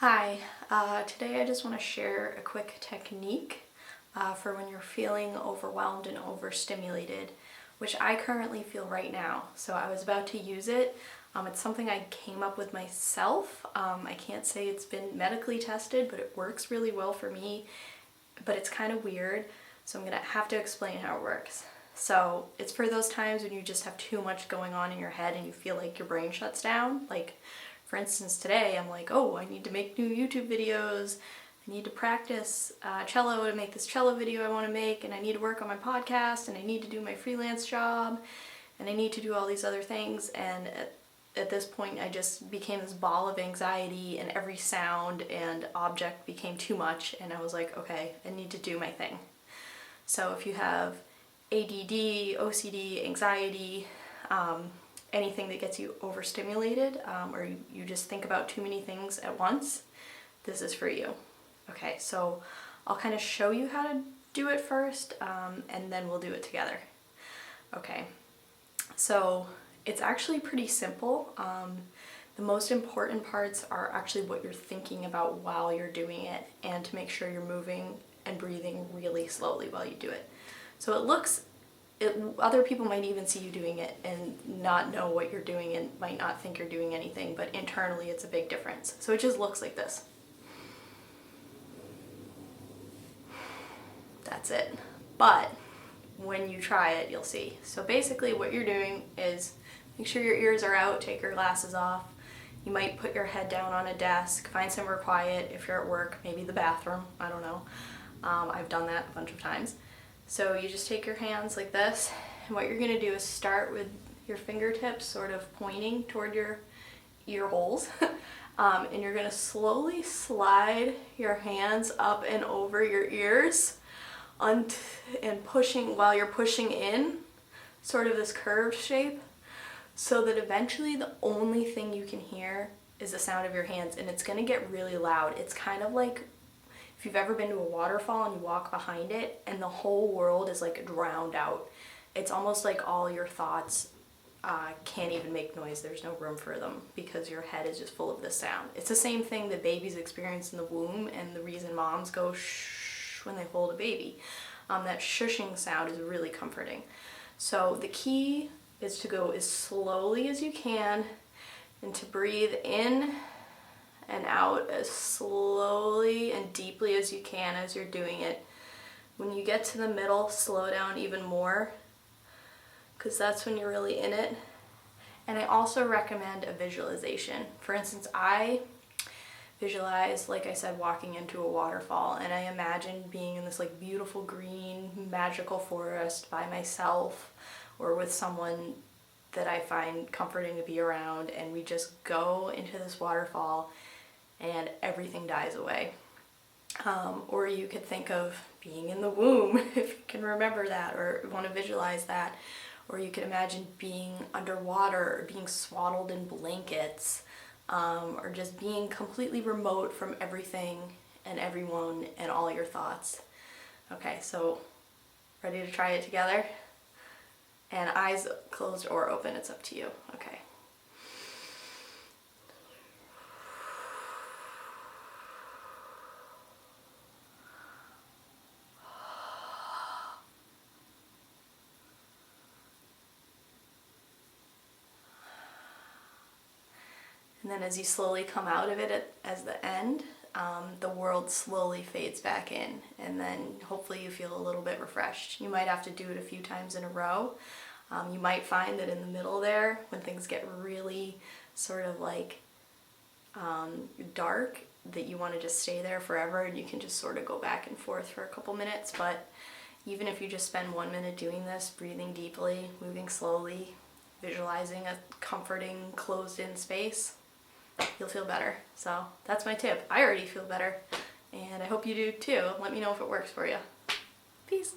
Hi, today I just want to share a quick technique for when you're feeling overwhelmed and overstimulated, which I currently feel right now. So I was about to use it. It's something I came up with myself. I can't say it's been medically tested, but it works really well for me, but it's kind of weird. So I'm going to have to explain how it works. So it's for those times when you just have too much going on in your head and you feel like your brain shuts down. Like, for instance, today I'm like, oh, I need to make new YouTube videos. I need to practice cello to make this cello video I want to make, and I need to work on my podcast, and I need to do my freelance job, and I need to do all these other things. And at this point, I just became this ball of anxiety, and every sound and object became too much, and I was like, okay, I need to do my thing. So if you have ADD, OCD, anxiety, anything that gets you overstimulated, or you just think about too many things at once, this is for you. Okay, so I'll kind of show you how to do it first, and then we'll do it together. Okay, so it's actually pretty simple. The most important parts are actually what you're thinking about while you're doing it, and to make sure you're moving and breathing really slowly while you do it. So other people might even see you doing it and not know what you're doing and might not think you're doing anything, but internally it's a big difference. So it just looks like this. That's it. But when you try it, you'll see. So basically what you're doing is make sure your ears are out, take your glasses off. You might put your head down on a desk, find somewhere quiet. If you're at work, maybe the bathroom, I don't know. I've done that a bunch of times. So you just take your hands like this, and what you're going to do is start with your fingertips sort of pointing toward your ear holes, and you're going to slowly slide your hands up and over your ears and pushing while you're pushing in, sort of this curved shape, so that eventually the only thing you can hear is the sound of your hands, and it's going to get really loud. It's kind of like if you've ever been to a waterfall and you walk behind it and the whole world is like drowned out. It's almost like all your thoughts can't even make noise. There's no room for them because your head is just full of this sound. It's the same thing that babies experience in the womb, and the reason moms go shh when they hold a baby. That shushing sound is really comforting. So the key is to go as slowly as you can and to breathe in and out as slowly and deeply as you can as you're doing it. When you get to the middle, slow down even more, because that's when you're really in it. And I also recommend a visualization. For instance, I visualize, like I said, walking into a waterfall, and I imagine being in this like beautiful green magical forest by myself or with someone that I find comforting to be around, and we just go into this waterfall and everything dies away. Or you could think of being in the womb, if you can remember that or want to visualize that. Or you could imagine being underwater or being swaddled in blankets, or just being completely remote from everything and everyone and all your thoughts. Okay, so ready to try it together? And eyes closed or open, it's up to you. Okay. And then as you slowly come out of it as the end, the world slowly fades back in, and then hopefully you feel a little bit refreshed. You might have to do it a few times in a row. You might find that in the middle there, when things get really sort of like dark, that you want to just stay there forever, and you can just sort of go back and forth for a couple minutes. But even if you just spend 1 minute doing this, breathing deeply, moving slowly, visualizing a comforting closed-in space, you'll feel better. So that's my tip. I already feel better, and I hope you do too. Let me know if it works for you. Peace.